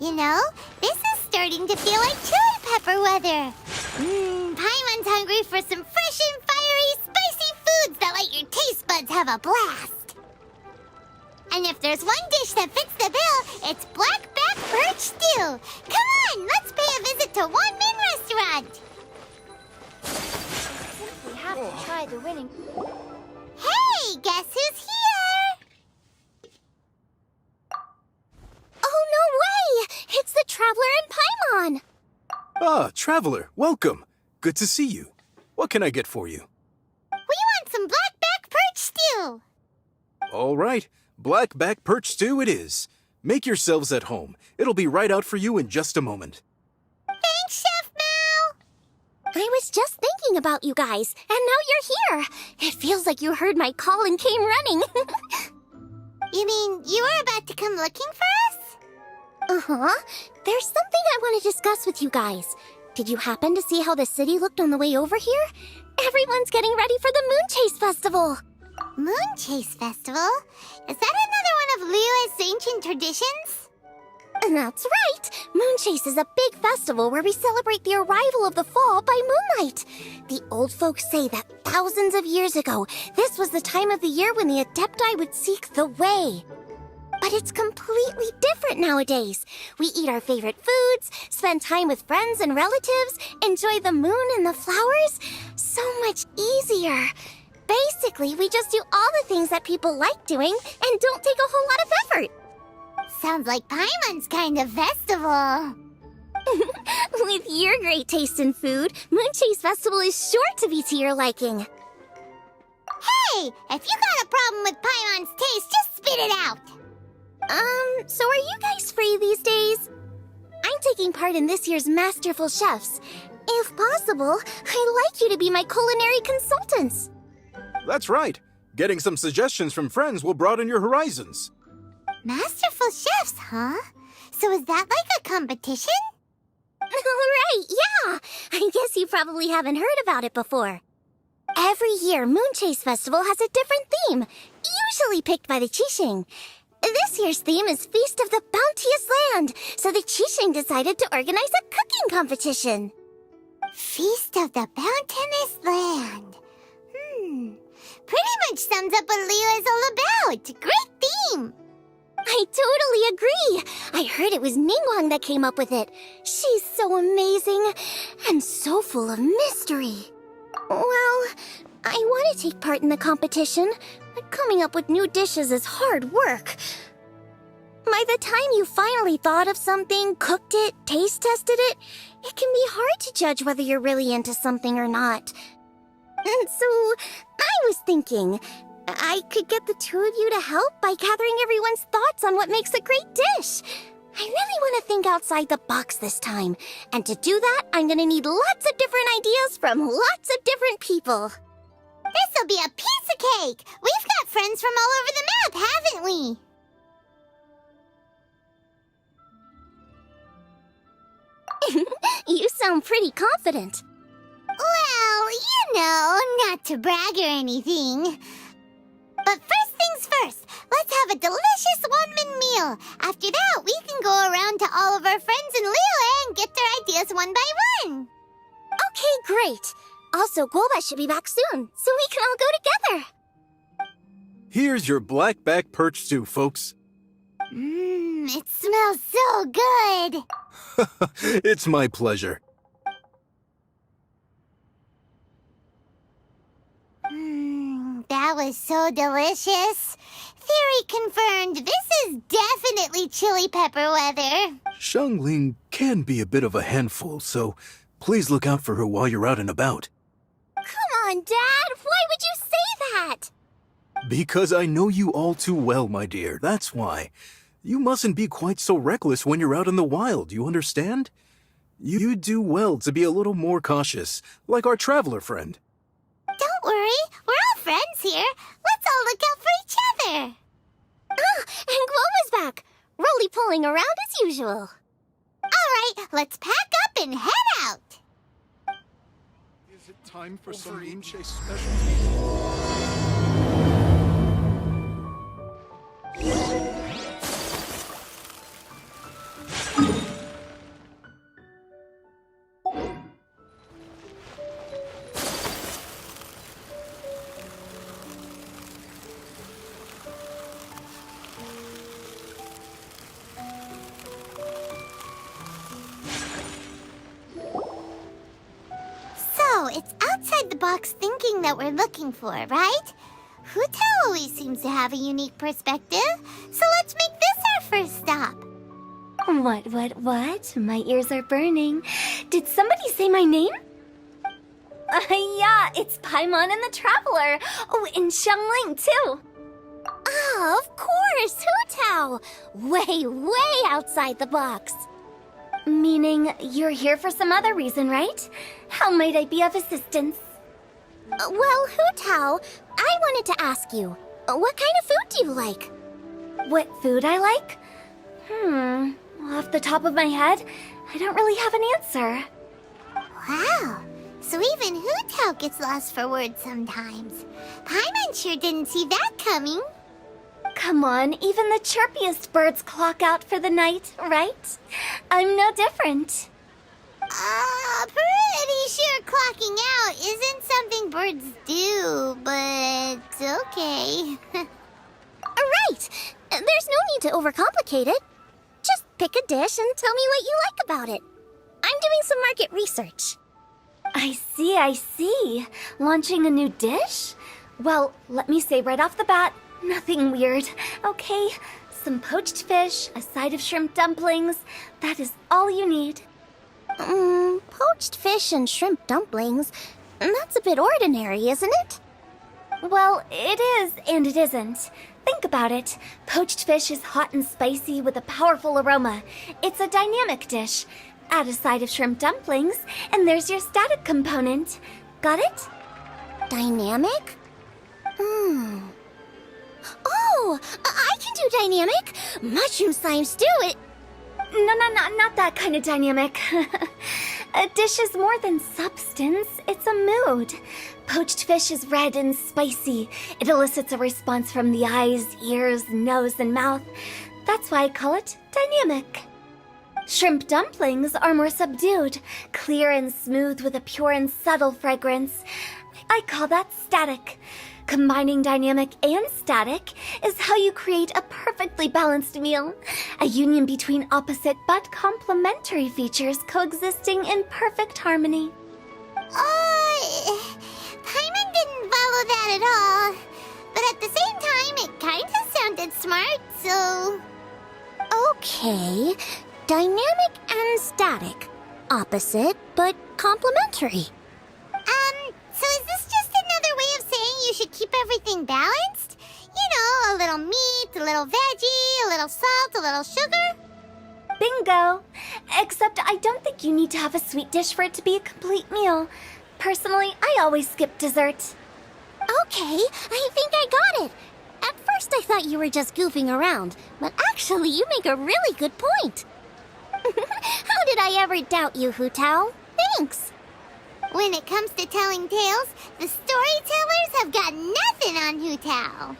You know, this is starting to feel like chili pepper weather. Paimon's hungry for some fresh and fiery, spicy foods that let your taste buds have a blast. And if there's one dish that fits the bill, it's blackback perch stew. Come on, let's pay a visit to One Min Restaurant. We have to try the winning. Hey, guess who's here? Oh, no way! It's the Traveler and Paimon! Ah, Traveler, welcome. Good to see you. What can I get for you? We want some blackback perch stew. All right, blackback perch stew it is. Make yourselves at home. It'll be right out for you in just a moment. Thanks, Chef Mao. I was just thinking about you guys, and now you're here. It feels like you heard my call and came running. You mean you were about to come looking for us? Uh-huh. There's something I want to discuss with you guys. Did you happen to see how the city looked on the way over here? Everyone's getting ready for the Moon Chase Festival. Moon Chase Festival? Is that another one of Liyue's ancient traditions? That's right! Moon Chase is a big festival where we celebrate the arrival of the fall by moonlight. The old folks say that thousands of years ago, this was the time of the year when the Adepti would seek the way. But it's completely different nowadays. We eat our favorite foods, spend time with friends and relatives, enjoy the moon and the flowers. So much easier. Basically, we just do all the things that people like doing and don't take a whole lot of effort. Sounds like Paimon's kind of festival. With your great taste in food, Moon Chase Festival is sure to be to your liking. Hey, if you got a problem with Paimon's taste, just spit it out. So are you guys free these days? I'm taking part in this year's Masterful Chefs. If possible, I'd like you to be my culinary consultants. That's right. Getting some suggestions from friends will broaden your horizons. Masterful chefs, huh? So is that like a competition? Right, yeah. I guess you probably haven't heard about it before. Every year, Moon Chase Festival has a different theme, usually picked by the Qixing. This year's theme is Feast of the Bounteous Land, so the Qixing decided to organize a cooking competition. Feast of the Bounteous Land. Pretty much sums up what Liyue is all about. Great theme. I totally agree. I heard it was Ningguang that came up with it. She's so amazing and so full of mystery. Well, I want to take part in the competition, but coming up with new dishes is hard work. By the time you finally thought of something, cooked it, taste tested it, it can be hard to judge whether you're really into something or not. And so, I was thinking, I could get the two of you to help by gathering everyone's thoughts on what makes a great dish. I really want to think outside the box this time. And to do that, I'm going to need lots of different ideas from lots of different people. This'll be a piece of cake. We've got friends from all over the map, haven't we? You sound pretty confident. Well, you know, not to brag or anything. But first things first, let's have a delicious one-min meal. After that, we can go around to all of our friends in Liyue and get their ideas one by one. Okay, great. Also, Guoba should be back soon, so we can all go together. Here's your blackback perch stew, folks. It smells so good. It's my pleasure. That was so delicious. Theory confirmed, this is definitely chili pepper weather. Xiangling can be a bit of a handful, so please look out for her while you're out and about. Come on, Dad. Why would you say that? Because I know you all too well, my dear. That's why. You mustn't be quite so reckless when you're out in the wild, you understand? You do well to be a little more cautious, like our traveler friend. Don't worry, we're all friends here. Let's all look out for each other. Ah, and Guoba's back. Roly-poling around as usual. All right, let's pack up and head out. Is it time for some Moon Chase specialties? thing that we're looking for, right? Hu Tao always seems to have a unique perspective, so let's make this our first stop. What? My ears are burning. Did somebody say my name? Yeah, it's Paimon and the Traveler. Oh, and Xiangling, too. Oh, of course, Hu Tao. Way outside the box. Meaning you're here for some other reason, right? How might I be of assistance? Well, Hu Tao, I wanted to ask you, what kind of food do you like? What food I like? Off the top of my head, I don't really have an answer. Wow, so even Hu Tao gets lost for words sometimes. Paimon sure didn't see that coming. Come on, even the chirpiest birds clock out for the night, right? I'm no different. Pretty sure clocking out isn't something birds do, but okay. Right! There's no need to overcomplicate it. Just pick a dish and tell me what you like about it. I'm doing some market research. I see. Launching a new dish? Well, let me say right off the bat, nothing weird, okay? Some poached fish, a side of shrimp dumplings. That is all you need. Poached fish and shrimp dumplings? That's a bit ordinary, isn't it? Well, it is and it isn't. Think about it. Poached fish is hot and spicy with a powerful aroma. It's a dynamic dish. Add a side of shrimp dumplings, and there's your static component. Got it? Dynamic? Oh, I can do dynamic. Mushroom slime stew, No, not that kind of dynamic. A dish is more than substance, it's a mood. Poached fish is red and spicy. It elicits a response from the eyes, ears, nose, and mouth. That's why I call it dynamic. Shrimp dumplings are more subdued, clear and smooth with a pure and subtle fragrance. I call that static. Combining dynamic and static is how you create a perfectly balanced meal. A union between opposite but complementary features coexisting in perfect harmony. Paimon didn't follow that at all. But at the same time, it kinda sounded smart, so... Okay, dynamic and static. Opposite but complementary. So is this just another way of saying you should keep everything balanced? You know, a little meat, a little veggie, a little salt, a little sugar? Bingo! Except I don't think you need to have a sweet dish for it to be a complete meal. Personally, I always skip dessert. Okay, I think I got it. At first I thought you were just goofing around, but actually you make a really good point. How did I ever doubt you, Hu Tao? Thanks. When it comes to telling tales, the storytellers have got nothing on Hu Tao.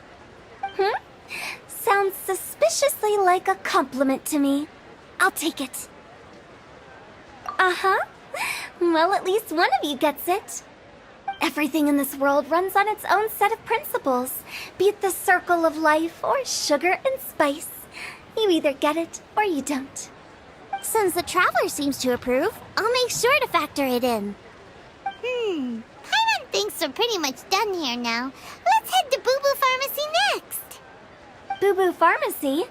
Sounds suspiciously like a compliment to me. I'll take it. Uh-huh. Well, at least one of you gets it. Everything in this world runs on its own set of principles, be it the circle of life or sugar and spice. You either get it or you don't. Since the Traveler seems to approve, I'll make sure to factor it in. Paimon thinks we're pretty much done here now. Let's head to Boo Boo Pharmacy next. Boo Boo Pharmacy?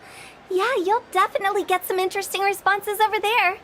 Yeah, you'll definitely get some interesting responses over there.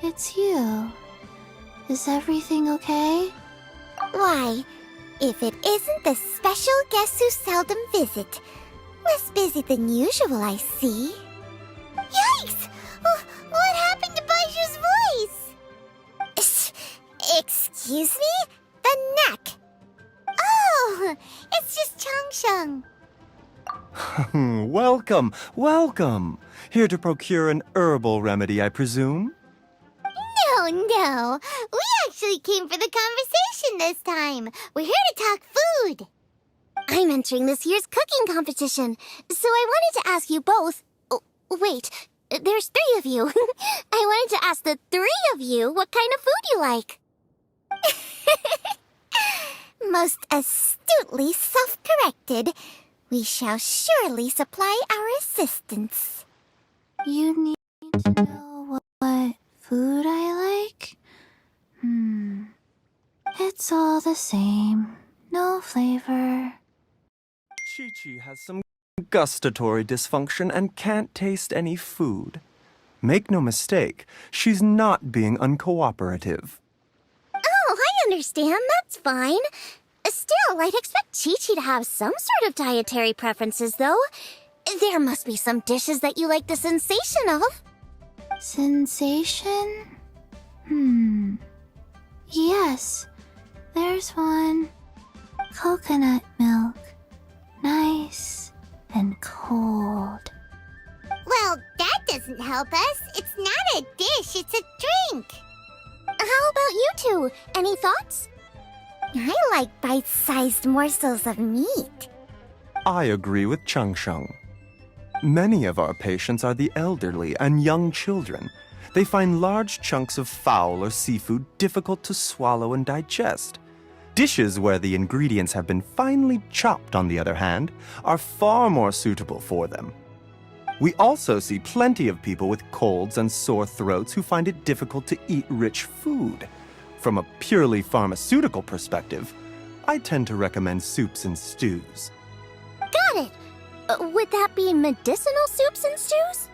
It's you. Is everything okay? Why, if it isn't the special guests who seldom visit. Less busy than usual, I see. Yikes! What happened to Baiju's voice? Excuse me? a neck. Oh, it's just Changsheng. Welcome, welcome. Here to procure an herbal remedy, I presume? No. We actually came for the conversation this time. We're here to talk food. I'm entering this year's cooking competition, so I wanted to ask you both. Oh, wait, there's 3 of you. I wanted to ask the 3 of you what kind of food you like. Most astutely self-corrected, we shall surely supply our assistance. You need to know what food I like? It's all the same. No flavor. Chi-Chi has some gustatory dysfunction and can't taste any food. Make no mistake, she's not being uncooperative. Oh, I understand. That's fine. Still, I'd expect Chi-Chi to have some sort of dietary preferences, though. There must be some dishes that you like the sensation of. Sensation? Yes, there's one. Coconut milk. Nice and cold. Well, that doesn't help us. It's not a dish, it's a drink. How about you two? Any thoughts? I like bite-sized morsels of meat. I agree with Changsheng. Many of our patients are the elderly and young children. They find large chunks of fowl or seafood difficult to swallow and digest. Dishes where the ingredients have been finely chopped, on the other hand, are far more suitable for them. We also see plenty of people with colds and sore throats who find it difficult to eat rich food. From a purely pharmaceutical perspective, I tend to recommend soups and stews. Got it. Would that be medicinal soups and stews?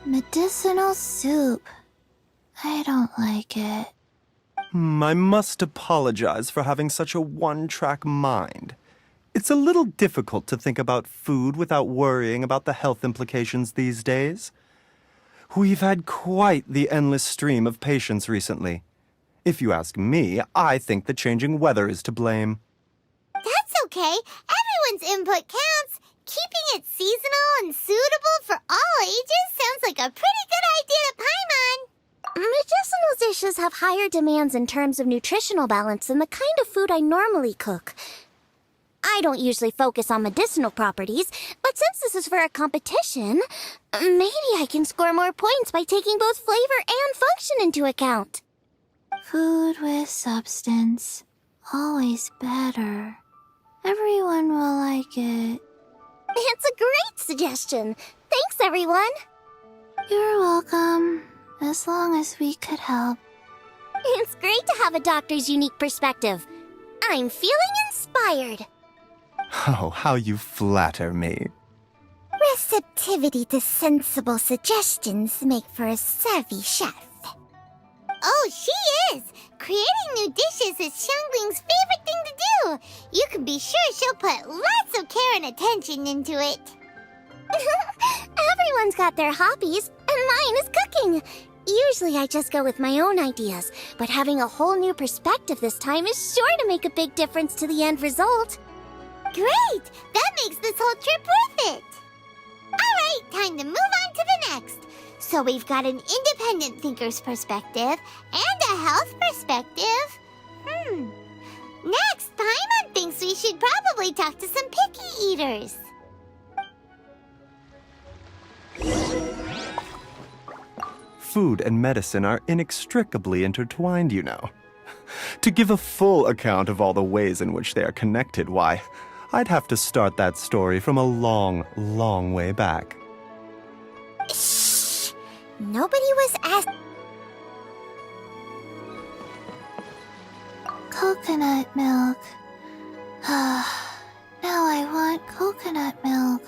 Medicinal soup. I don't like it. I must apologize for having such a one-track mind. It's a little difficult to think about food without worrying about the health implications these days. We've had quite the endless stream of patients recently. If you ask me, I think the changing weather is to blame. That's okay. Everyone's input counts. Keeping it seasonal and suitable for all ages sounds like a pretty good idea to Paimon. Medicinal dishes have higher demands in terms of nutritional balance than the kind of food I normally cook. I don't usually focus on medicinal properties, but since this is for a competition, maybe I can score more points by taking both flavor and function into account. Food with substance. Always better. Everyone will like it. It's a great suggestion. Thanks, everyone. You're welcome. As long as we could help. It's great to have a doctor's unique perspective. I'm feeling inspired. Oh, how you flatter me. Receptivity to sensible suggestions make for a savvy chef. Oh, she is! Creating new dishes is Xiangling's favorite thing to do. You can be sure she'll put lots of care and attention into it. Everyone's got their hobbies, and mine is cooking. Usually I just go with my own ideas, but having a whole new perspective this time is sure to make a big difference to the end result. Great! That makes this whole trip worth it. Alright, time to move on to the next. So we've got an independent thinker's perspective and a health perspective. Next, Paimon thinks we should probably talk to some picky eaters. Food and medicine are inextricably intertwined, you know. To give a full account of all the ways in which they are connected, why, I'd have to start that story from a long, long way back. Shh! Nobody was asked. Coconut milk. Now I want coconut milk.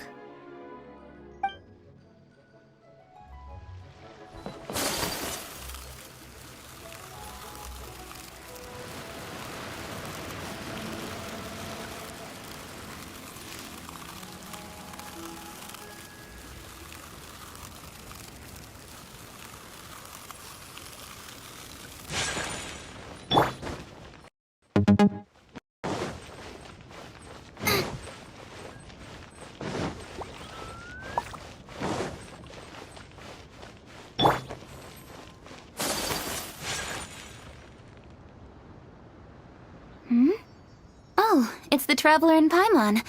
Traveler and Paimon.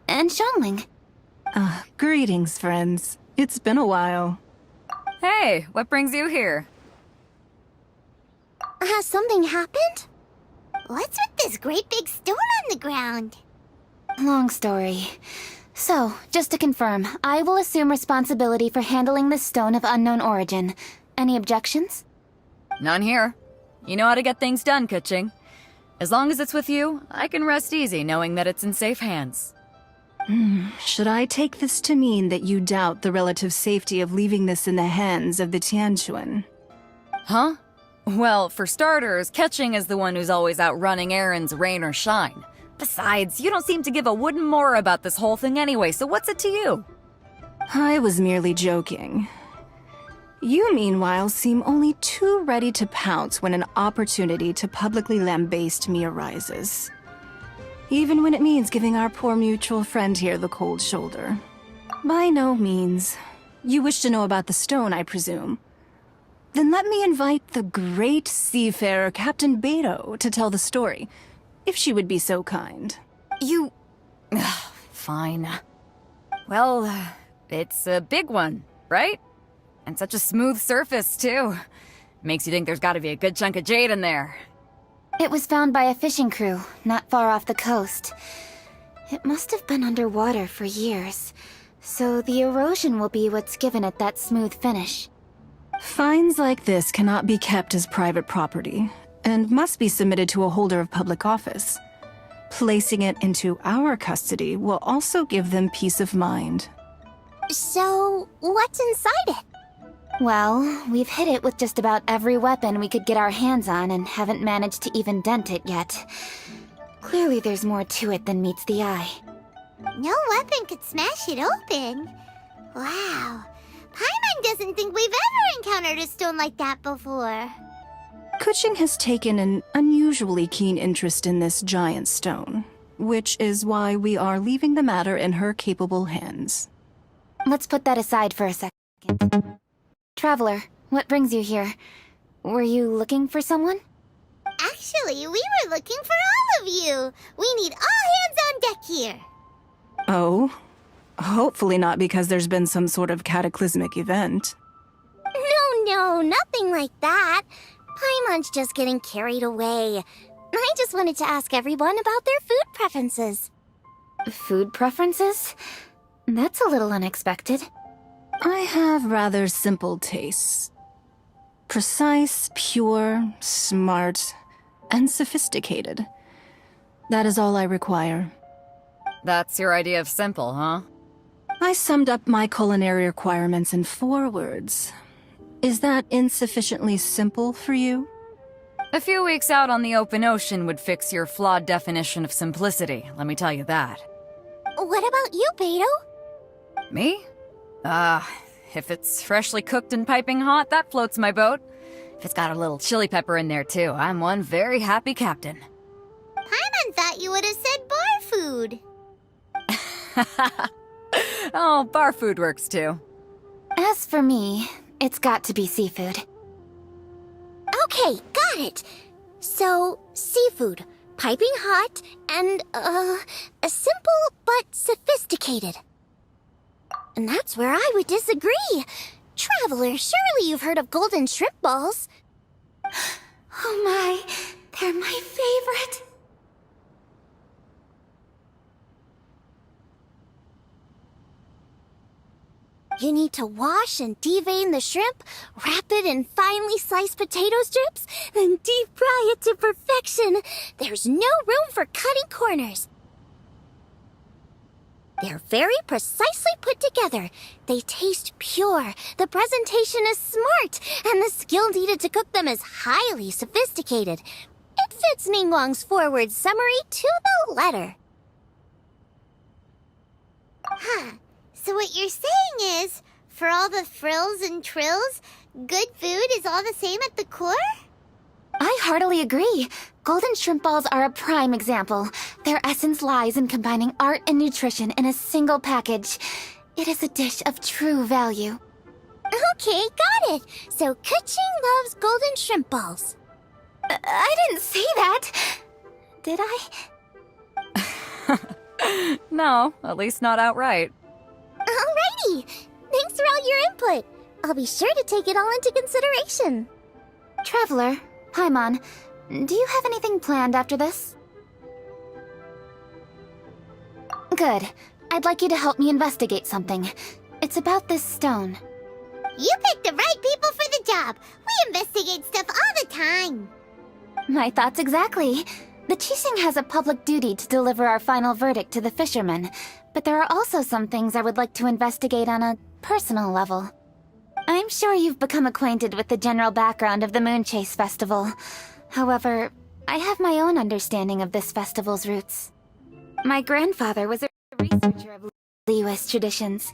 And Xiangling. Greetings, friends. It's been a while. Hey, what brings you here? Has something happened? What's with this great big stone on the ground? Long story. So, just to confirm, I will assume responsibility for handling this stone of unknown origin. Any objections? None here. You know how to get things done, Kuching. As long as it's with you, I can rest easy knowing that it's in safe hands. Should I take this to mean that you doubt the relative safety of leaving this in the hands of the Tianquan? Huh? Well, for starters, Kuching is the one who's always out running errands, rain or shine. Besides, you don't seem to give a wooden more about this whole thing anyway, so what's it to you? I was merely joking. You, meanwhile, seem only too ready to pounce when an opportunity to publicly lambaste me arises. Even when it means giving our poor mutual friend here the cold shoulder. By no means. You wish to know about the stone, I presume. Then let me invite the great seafarer Captain Beto to tell the story, if she would be so kind. You... Fine. Well, it's a big one, right? And such a smooth surface, too. Makes you think there's gotta be a good chunk of jade in there. It was found by a fishing crew, not far off the coast. It must have been underwater for years, so the erosion will be what's given it that smooth finish. Finds like this cannot be kept as private property, and must be submitted to a holder of public office. Placing it into our custody will also give them peace of mind. So, what's inside it? Well, we've hit it with just about every weapon we could get our hands on and haven't managed to even dent it yet. Clearly there's more to it than meets the eye. No weapon could smash it open. Wow. Paimon doesn't think we've ever encountered a stone like that before. Kuching has taken an unusually keen interest in this giant stone, which is why we are leaving the matter in her capable hands. Let's put that aside for a second. Traveler, what brings you here? Were you looking for someone? Actually, we were looking for all of you. We need all hands on deck here. Oh? Hopefully not because there's been some sort of cataclysmic event. No, nothing like that. Paimon's just getting carried away. I just wanted to ask everyone about their food preferences. Food preferences? That's a little unexpected. I have rather simple tastes. Precise, pure, smart, and sophisticated. That is all I require. That's your idea of simple, huh? I summed up my culinary requirements in 4 words. Is that insufficiently simple for you? A few weeks out on the open ocean would fix your flawed definition of simplicity, let me tell you that. What about you, Beto? Me? If it's freshly cooked and piping hot, that floats my boat. If it's got a little chili pepper in there too, I'm one very happy captain. Paimon thought you would have said bar food. Oh, bar food works too. As for me, it's got to be seafood. Okay, got it. So, seafood, piping hot, and, simple but sophisticated. And that's where I would disagree. Traveler, surely you've heard of golden shrimp balls. Oh my, they're my favorite. You need to wash and devein the shrimp, wrap it in finely sliced potato strips, then deep fry it to perfection. There's no room for cutting corners. They're very precisely put together. They taste pure, the presentation is smart, and the skill needed to cook them is highly sophisticated. It fits Ningguang's forward summary to the letter. Huh. So what you're saying is, for all the frills and trills, good food is all the same at the core? I heartily agree. Golden shrimp balls are a prime example. Their essence lies in combining art and nutrition in a single package. It is a dish of true value. Okay, got it. So Kuching loves golden shrimp balls. I didn't say that. Did I? No, at least not outright. Alrighty! Thanks for all your input. I'll be sure to take it all into consideration. Traveler, Paimon, do you have anything planned after this? Good. I'd like you to help me investigate something. It's about this stone. You picked the right people for the job. We investigate stuff all the time. My thoughts exactly. The Qixing has a public duty to deliver our final verdict to the fishermen, but there are also some things I would like to investigate on a personal level. I'm sure you've become acquainted with the general background of the Moon Chase Festival. However, I have my own understanding of this festival's roots. My grandfather was a researcher of Liyue's traditions.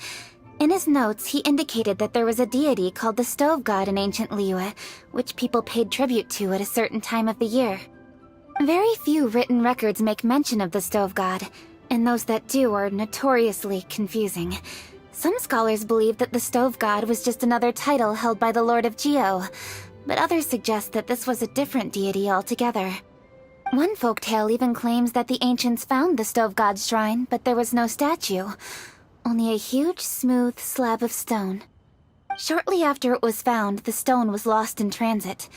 In his notes, he indicated that there was a deity called the Stove God in ancient Liyue, which people paid tribute to at a certain time of the year. Very few written records make mention of the Stove God, and those that do are notoriously confusing. Some scholars believe that the Stove God was just another title held by the Lord of Geo, but others suggest that this was a different deity altogether. One folktale even claims that the ancients found the Stove God's shrine, but there was no statue, only a huge, smooth slab of stone. Shortly after it was found, the stone was lost in transit,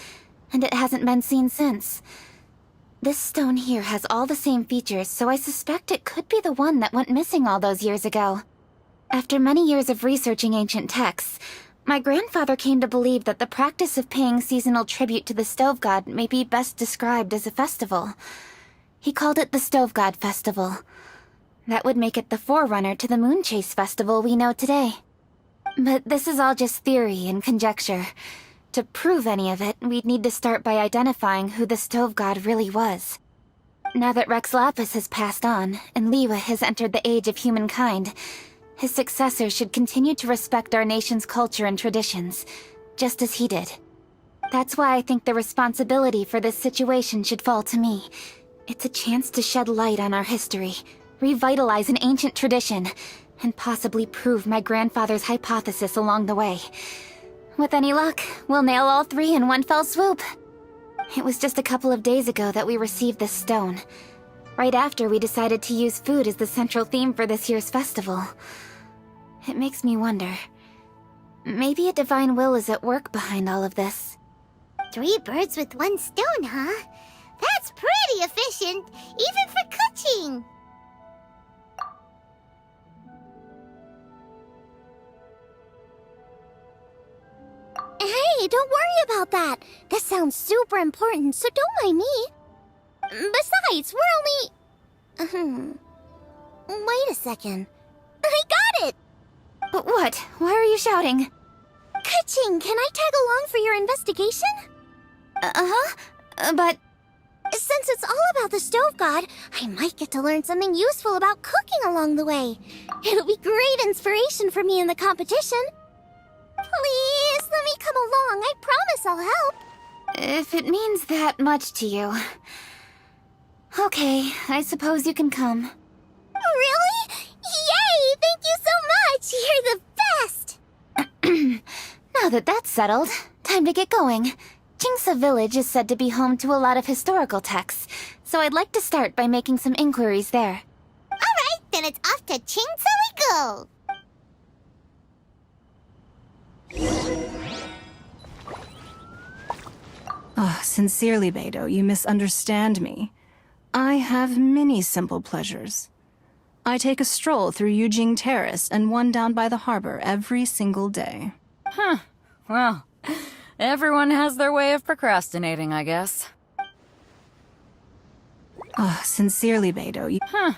and it hasn't been seen since. This stone here has all the same features, so I suspect it could be the one that went missing all those years ago. After many years of researching ancient texts, my grandfather came to believe that the practice of paying seasonal tribute to the Stove God may be best described as a festival. He called it the Stove God Festival. That would make it the forerunner to the Moon Chase Festival we know today. But this is all just theory and conjecture. To prove any of it, we'd need to start by identifying who the Stove God really was. Now that Rex Lapis has passed on, and Liyue has entered the age of humankind, his successor should continue to respect our nation's culture and traditions, just as he did. That's why I think the responsibility for this situation should fall to me. It's a chance to shed light on our history, revitalize an ancient tradition, and possibly prove my grandfather's hypothesis along the way. With any luck, we'll nail all three in one fell swoop. It was just a couple of days ago that we received this stone. Right after we decided to use food as the central theme for this year's festival. It makes me wonder. Maybe a divine will is at work behind all of this. 3 birds with 1 stone, huh? That's pretty efficient, even for cooking. Hey, don't worry about that. This sounds super important, so don't mind me. Besides, we're only... Wait a second. I got it! What? Why are you shouting? Ka-ching, can I tag along for your investigation? But... Since it's all about the Stove God, I might get to learn something useful about cooking along the way. It'll be great inspiration for me in the competition. Please, let me come along. I promise I'll help. if it means that much to you... Okay, I suppose you can come. Really? Yay! Thank you so much! You're the best! Now that that's settled, time to get going. Jingsa Village is said to be home to a lot of historical texts, so I'd like to start by making some inquiries there. Alright, then it's off to Chingsa we go! Oh, sincerely, Beidou, you misunderstand me. I have many simple pleasures. I take a stroll through Yujing Terrace and one down by the harbor every single day. Huh. Well, everyone has their way of procrastinating, I guess. Oh, sincerely, Beidou, Huh.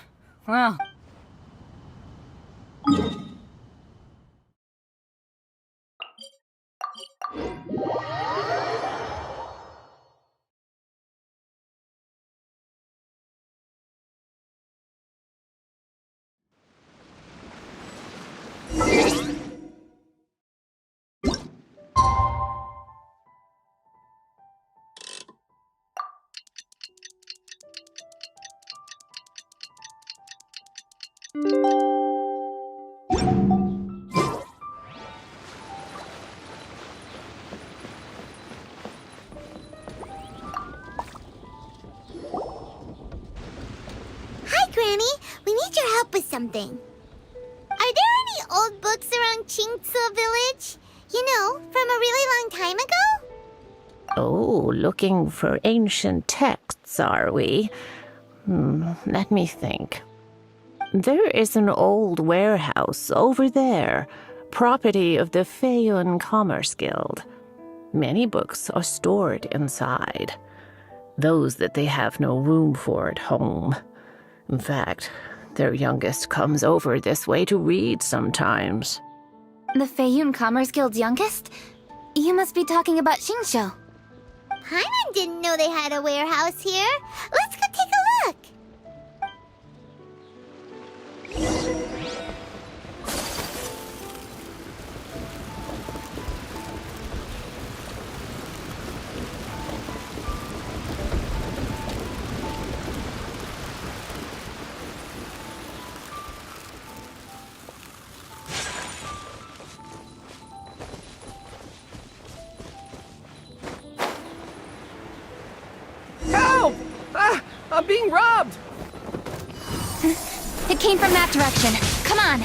Well... something. Are there any old books around Qingce Village? You know, from a really long time ago? Oh, looking for ancient texts, are we? Let me think. There is an old warehouse over there, property of the Feiyun Commerce Guild. Many books are stored inside, those that they have no room for at home. In fact, their youngest comes over this way to read sometimes. The Feiyun Commerce Guild's youngest? You must be talking about Xingqiu. Paimon didn't know they had a warehouse here. Let's go take a look. Help! I'm being robbed! It came from that direction. Come on.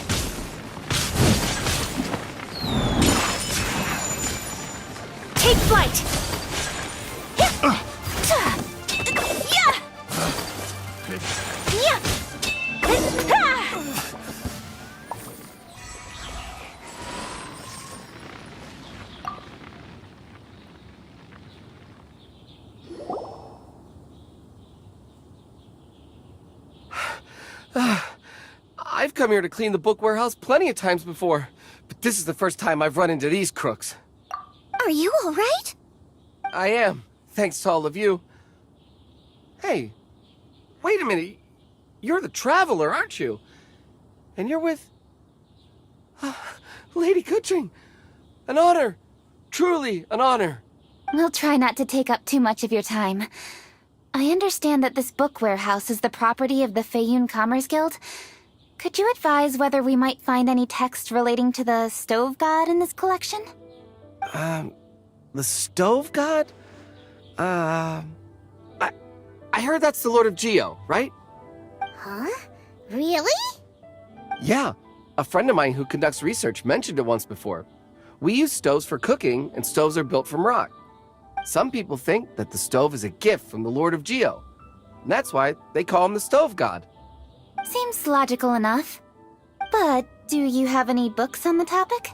Take flight. I've come here to clean the book warehouse plenty of times before, but this is the first time I've run into these crooks. Are you all right? I am, thanks to all of you. Hey, wait a minute. You're the Traveler, aren't you? And you're with... Lady Kuching. An honor. Truly an honor. We'll try not to take up too much of your time. I understand that this book warehouse is the property of the Feiyun Commerce Guild. Could you advise whether we might find any text relating to the stove god in this collection? The stove god? I heard that's the Lord of Geo, right? Huh? Really? Yeah. A friend of mine who conducts research mentioned it once before. We use stoves for cooking, and stoves are built from rock. Some people think that the stove is a gift from the Lord of Geo. And that's why they call him the stove god. Seems logical enough. But do you have any books on the topic?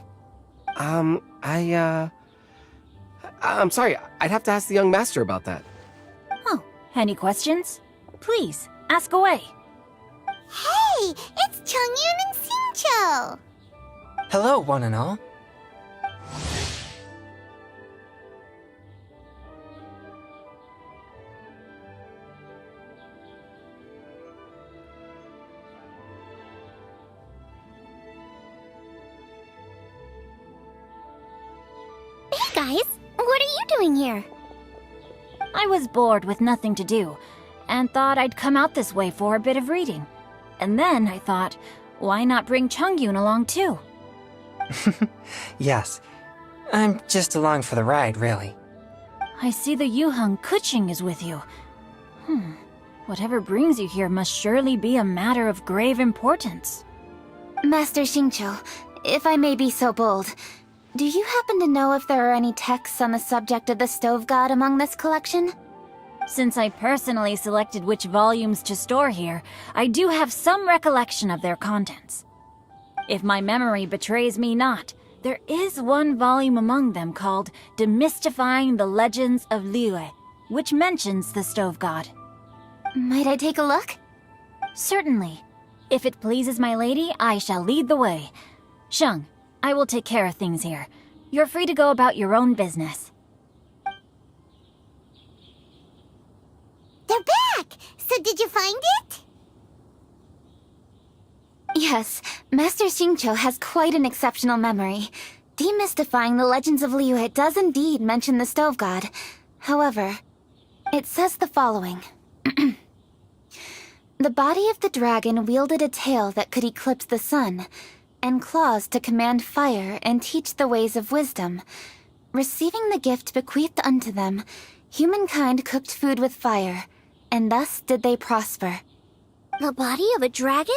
I'm sorry, I'd have to ask the young master about that. Oh, any questions? Please, ask away. Hey, it's Chongyun and Xingqiu. Hello, one and all. Hey guys, what are you doing here? I was bored with nothing to do, and thought I'd come out this way for a bit of reading. And then I thought, why not bring Chongyun along too? Yes, I'm just along for the ride, really. I see the Yuheng Kuching is with you. Whatever brings you here must surely be a matter of grave importance. Master Xingqiu, if I may be so bold, do you happen to know if there are any texts on the subject of the stove god among this collection? Since I personally selected which volumes to store here, I do have some recollection of their contents. If my memory betrays me not, there is one volume among them called Demystifying the Legends of Liyue, which mentions the stove god. Might I take a look? Certainly. If it pleases my lady, I shall lead the way. Sheng, I will take care of things here. You're free to go about your own business. They're back! So did you find it? Yes, Master Xingqiu has quite an exceptional memory. Demystifying the Legends of Liyue does indeed mention the stove god. However, it says the following. The body of the dragon wielded a tail that could eclipse the sun, and claws to command fire and teach the ways of wisdom. Receiving the gift bequeathed unto them, humankind cooked food with fire, and thus did they prosper. The body of a dragon?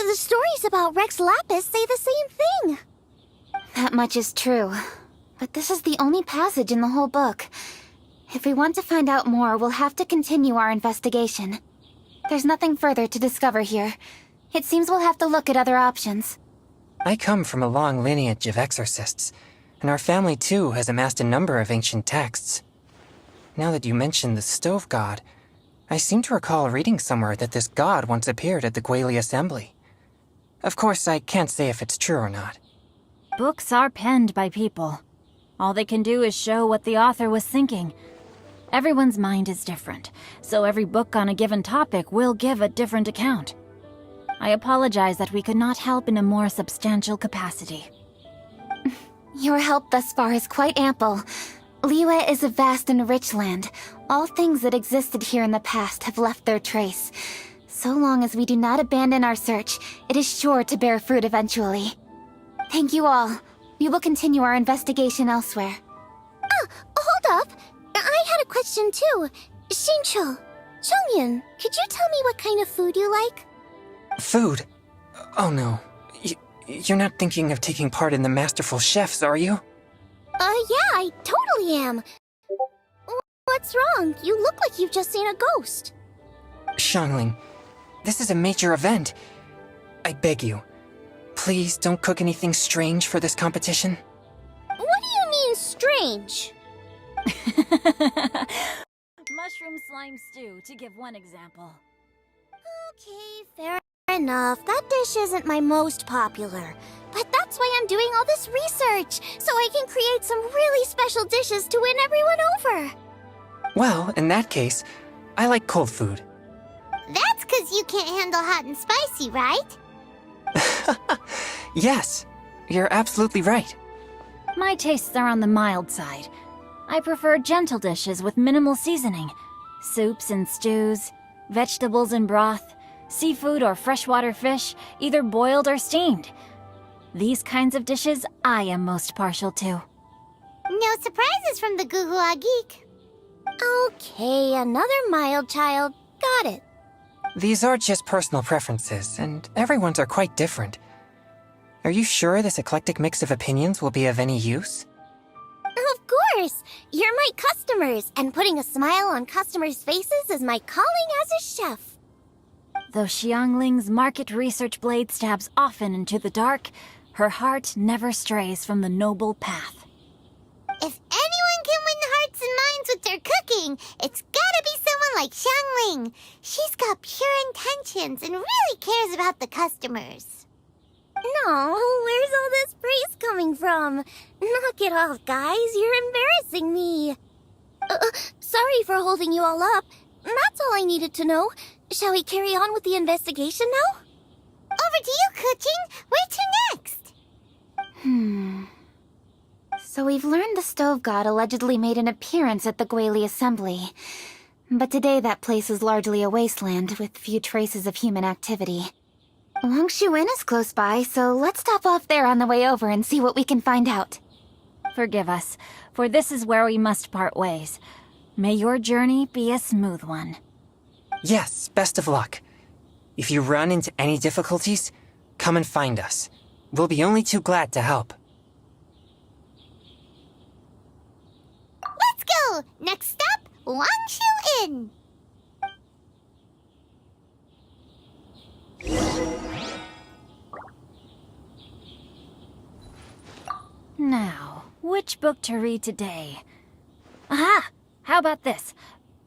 The stories about Rex Lapis say the same thing. That much is true. But this is the only passage in the whole book. If we want to find out more, we'll have to continue our investigation. There's nothing further to discover here. It seems we'll have to look at other options. I come from a long lineage of exorcists, and our family too has amassed a number of ancient texts. Now that you mention the stove god, I seem to recall reading somewhere that this god once appeared at the Guili Assembly. Of course, I can't say if it's true or not. Books are penned by people. All they can do is show what the author was thinking. Everyone's mind is different, so every book on a given topic will give a different account. I apologize that we could not help in a more substantial capacity. Your help thus far is quite ample. Liyue is a vast and rich land. All things that existed here in the past have left their trace. So long as we do not abandon our search, it is sure to bear fruit eventually. Thank you all. We will continue our investigation elsewhere. Oh, hold up. I had a question too. Xingqiu, Chongyun, could you tell me what kind of food you like? Food? Oh no. You're not thinking of taking part in the Masterful Chefs, are you? Yeah, I totally am. What's wrong? You look like you've just seen a ghost. Xiangling, this is a major event. I beg you, please don't cook anything strange for this competition. What do you mean, strange? Mushroom slime stew, to give one example. Okay, fair enough. That dish isn't my most popular. But that's why I'm doing all this research, so I can create some really special dishes to win everyone over. Well, in that case, I like cold food. That's 'cause you can't handle hot and spicy, right? Yes, you're absolutely right. My tastes are on the mild side. I prefer gentle dishes with minimal seasoning. Soups and stews, vegetables and broth, seafood or freshwater fish, either boiled or steamed. These kinds of dishes I am most partial to. No surprises from the Gugua Geek. Okay, another mild child. Got it. These are just personal preferences, and everyone's are quite different. Are you sure this eclectic mix of opinions will be of any use? Of course! You're my customers, and putting a smile on customers' faces is my calling as a chef. Though Xiangling's market research blade stabs often into the dark, her heart never strays from the noble path. If anyone can win hearts and minds with their cooking, it's gotta be someone like Xiangling. She's got pure intentions and really cares about the customers. No, where's all this praise coming from? Knock it off, guys. You're embarrassing me. Sorry for holding you all up. That's all I needed to know. Shall we carry on with the investigation now? Over to you, Kuching. Where to next? So we've learned the stove god allegedly made an appearance at the Guili Assembly. But today that place is largely a wasteland with few traces of human activity. Longshu Inn is close by, so let's stop off there on the way over and see what we can find out. Forgive us, for this is where we must part ways. May your journey be a smooth one. Yes, best of luck. If you run into any difficulties, come and find us. We'll be only too glad to help. Let's go! Next stop, Longshu Inn. Now, which book to read today? Aha! How about this?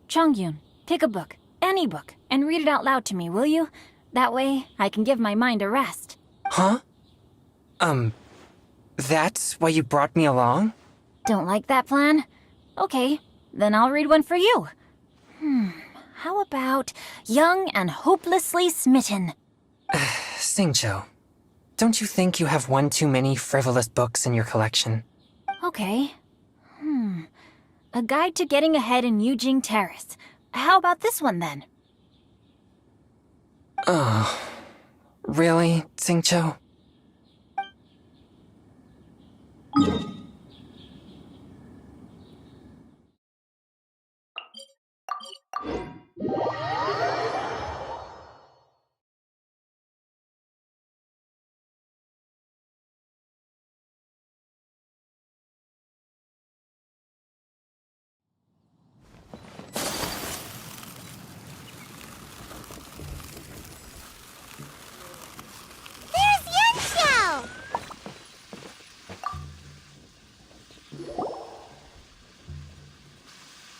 Chongyun, pick a book, any book, and read it out loud to me, will you? That way, I can give my mind a rest. Huh? That's why you brought me along? Don't like that plan? Okay, then I'll read one for you. How about Young and Hopelessly Smitten? Xingqiu, don't you think you have one too many frivolous books in your collection? Okay. A Guide to Getting Ahead in Yujing Terrace. How about this one, then? Oh, really, Xingqiu?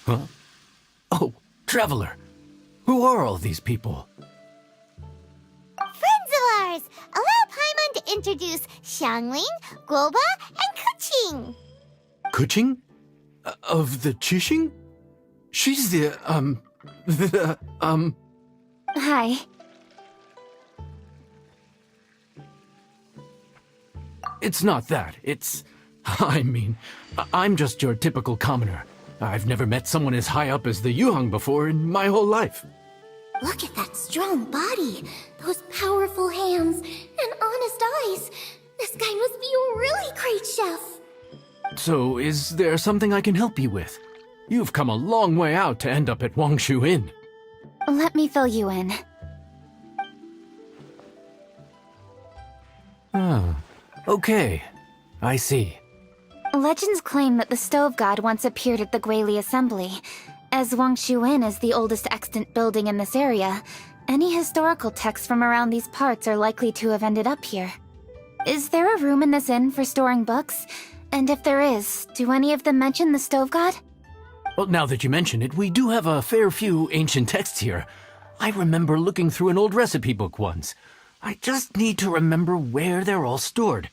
Huh? Oh, Traveler. Who are all these people? Friends of ours! Allow Paimon to introduce Xiangling, Guoba, and Kuching. Kuching? Of the Chishing? She's Hi. It's not that. I'm just your typical commoner. I've never met someone as high up as the Yuhang before in my whole life. Look at that strong body, those powerful hands, and honest eyes. This guy must be a really great chef. So, is there something I can help you with? You've come a long way out to end up at Wangshu Inn. Let me fill you in. Ah, okay. I see. Legends claim that the Stove God once appeared at the Guili Assembly. As Wangshu Inn is the oldest extant building in this area, any historical texts from around these parts are likely to have ended up here. Is there a room in this inn for storing books? And if there is, do any of them mention the Stove God? Well, now that you mention it, we do have a fair few ancient texts here. I remember looking through an old recipe book once. I just need to remember where they're all stored.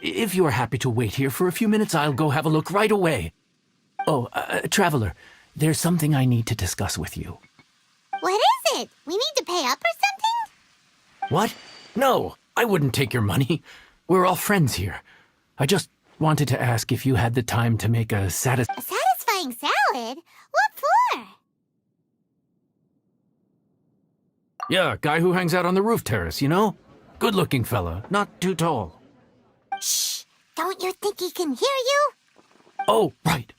If you are happy to wait here for a few minutes, I'll go have a look right away. Oh, Traveler, there's something I need to discuss with you. What is it? We need to pay up or something? What? No, I wouldn't take your money. We're all friends here. I just wanted to ask if you had the time to make a A satisfying salad? What for? Yeah, guy who hangs out on the roof terrace, you know? Good-looking fella, not too tall. Shh! Don't you think he can hear you? Oh, right.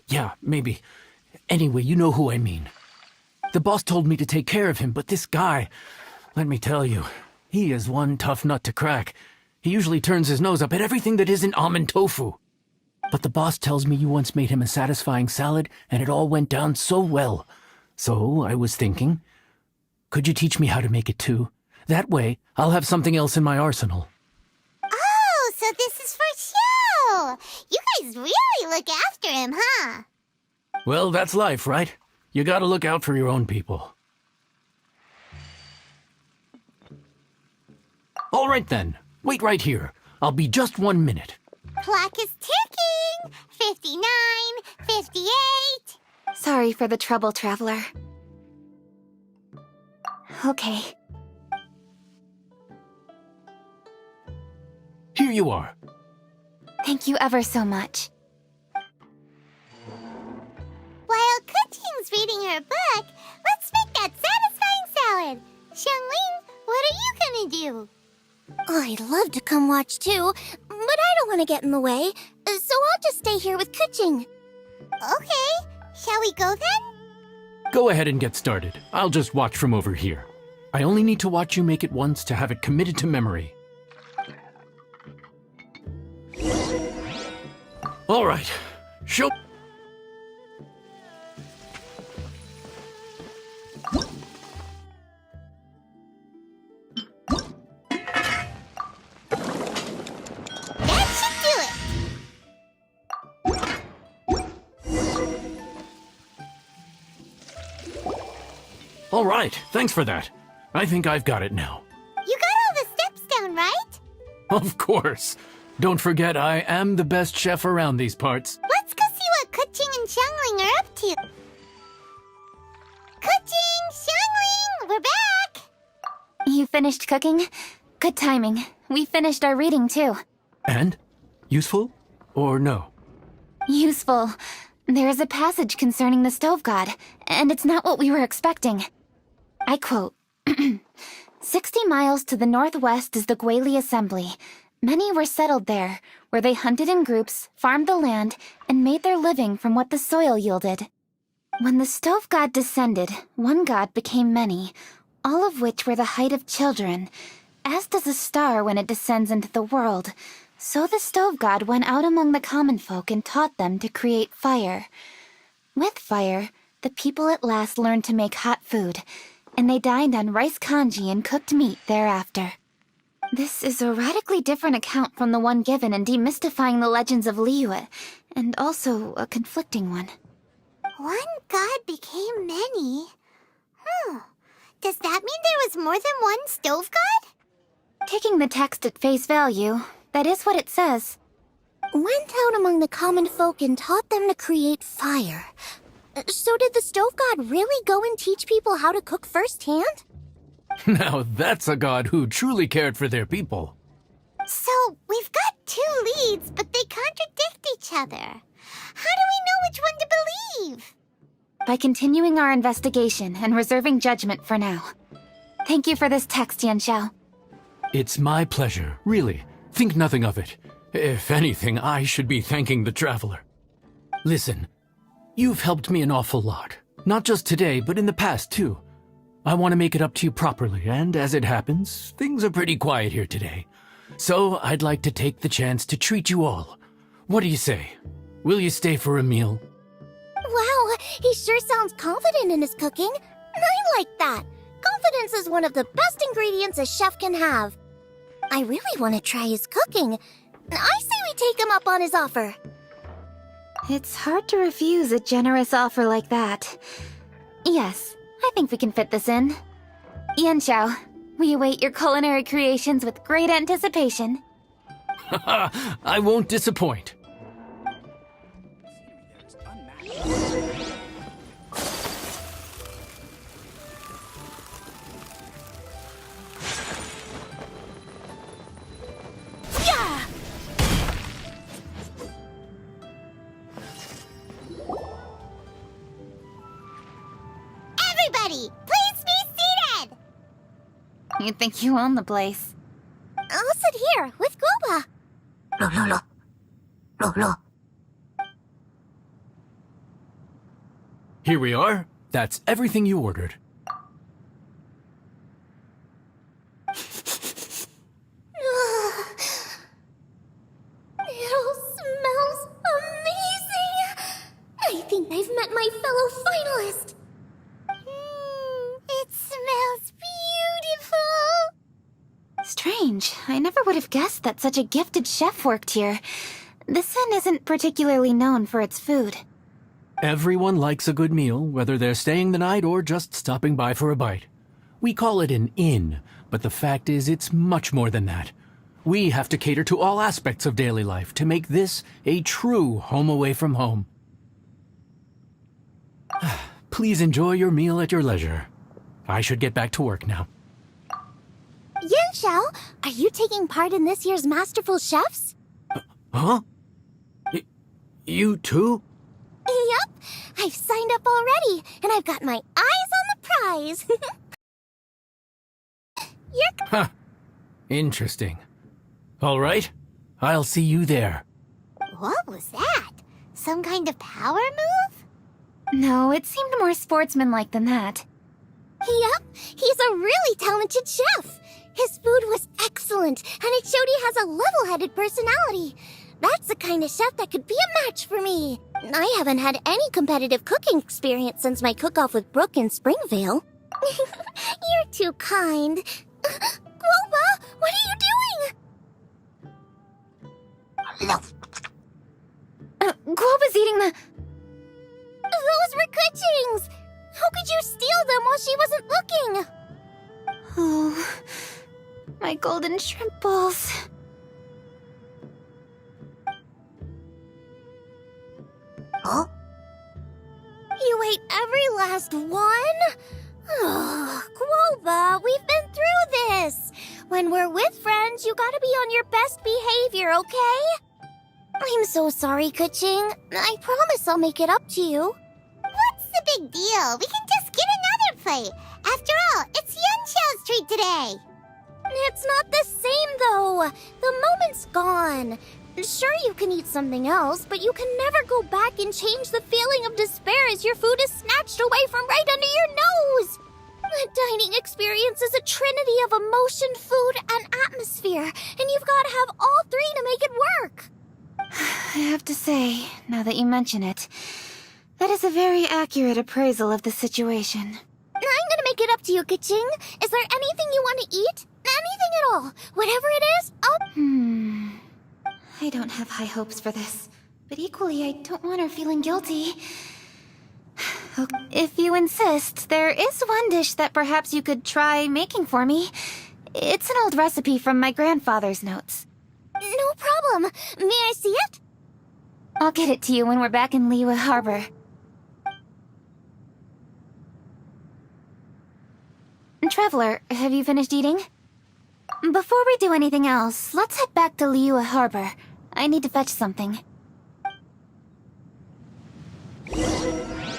Yeah, maybe. Anyway, you know who I mean. The boss told me to take care of him, but this guy, let me tell you, he is one tough nut to crack. He usually turns his nose up at everything that isn't almond tofu. But the boss tells me you once made him a satisfying salad, and it all went down so well. So I was thinking, could you teach me how to make it too? That way, I'll have something else in my arsenal. Oh, so this is for show! You guys really look after him, huh? Well, that's life, right? You gotta look out for your own people. All right then. Wait right here. I'll be just 1 minute. Clock is ticking! 59, 58... Sorry for the trouble, Traveler. Okay. Here you are. Thank you ever so much. While Kuching's reading her book, let's make that satisfying salad. Xiangling, what are you gonna do? I'd love to come watch too, but I don't want to get in the way, so I'll just stay here with Kuching. Okay, shall we go then? Go ahead and get started. I'll just watch from over here. I only need to watch you make it once to have it committed to memory. All right. Show... That should do it! All right. Thanks for that. I think I've got it now. You got all the steps down, right? Of course. Don't forget, I am the best chef around these parts. Let's go see what Kuching and Xiangling are up to. Kuching, Xiangling, we're back! You finished cooking? Good timing. We finished our reading, too. And? Useful? Or no? Useful. There is a passage concerning the Stove God, and it's not what we were expecting. I quote, 60 miles to the northwest is the Guili Assembly. Many were settled there, where they hunted in groups, farmed the land, and made their living from what the soil yielded. When the Stove God descended, one god became many, all of which were the height of children. As does a star when it descends into the world, so the Stove God went out among the common folk and taught them to create fire. With fire, the people at last learned to make hot food, and they dined on rice congee and cooked meat thereafter. This is a radically different account from the one given in Demystifying the Legends of Liyue, and also a conflicting one. One god became many. Does that mean there was more than one stove god? Taking the text at face value, that is what it says. Went out among the common folk and taught them to create fire. So did the stove god really go and teach people how to cook firsthand? Now that's a god who truly cared for their people. So, we've got two leads, but they contradict each other. How do we know which one to believe? By continuing our investigation and reserving judgment for now. Thank you for this text, Yanxiao. It's my pleasure, really. Think nothing of it. If anything, I should be thanking the traveler. Listen, you've helped me an awful lot. Not just today, but in the past, too. I want to make it up to you properly, and as it happens, things are pretty quiet here today. So I'd like to take the chance to treat you all. What do you say? Will you stay for a meal? Wow, he sure sounds confident in his cooking. I like that. Confidence is one of the best ingredients a chef can have. I really want to try his cooking. I say we take him up on his offer. It's hard to refuse a generous offer like that. Yes, I think we can fit this in. Yanxiao, we await your culinary creations with great anticipation. I won't disappoint. Everybody, please be seated! You think you own the place. I'll sit here with Guoba. Here we are. That's everything you ordered. It all smells amazing! I think I've met my fellow finalist. It smells beautiful! Strange. I never would have guessed that such a gifted chef worked here. This inn isn't particularly known for its food. Everyone likes a good meal, whether they're staying the night or just stopping by for a bite. We call it an inn, but the fact is it's much more than that. We have to cater to all aspects of daily life to make this a true home away from home. Please enjoy your meal at your leisure. I should get back to work now. Yanxiao, are you taking part in this year's Masterful Chefs? Huh? You too? Yep, I've signed up already, and I've got my eyes on the prize. Huh. Interesting. All right. I'll see you there. What was that? Some kind of power move? No, it seemed more sportsmanlike than that. Yep, he's a really talented chef. His food was excellent, and it showed he has a level-headed personality. That's the kind of chef that could be a match for me. I haven't had any competitive cooking experience since my cook-off with Brooke in Springvale. You're too kind. Guoba, what are you doing? Guoba's eating the... Those were Kuching's! How could you steal them while she wasn't looking? Oh, my golden shrimp balls. Huh? You ate every last one? Oh, Guoba, we've been through this. When we're with friends, you gotta be on your best behavior, okay? I'm so sorry, Kuching. I promise I'll make it up to you. What's the big deal? We can just get another plate. After all, it's Yanxiao's treat today. It's not the same, though. The moment's gone. Sure, you can eat something else, but you can never go back and change the feeling of despair as your food is snatched away from right under your nose. The dining experience is a trinity of emotion, food, and atmosphere, and you've got to have all three to make it work. I have to say, now that you mention it, that is a very accurate appraisal of the situation. I'm gonna make it up to you, Kuching. Is there anything you want to eat? Anything at all. Whatever it is, I'll... I don't have high hopes for this, but equally I don't want her feeling guilty. If you insist, there is one dish that perhaps you could try making for me. It's an old recipe from my grandfather's notes. No problem. May I see it? I'll get it to you when we're back in Liyue Harbor. Traveler, have you finished eating? Before we do anything else, let's head back to Liyue Harbor. I need to fetch something.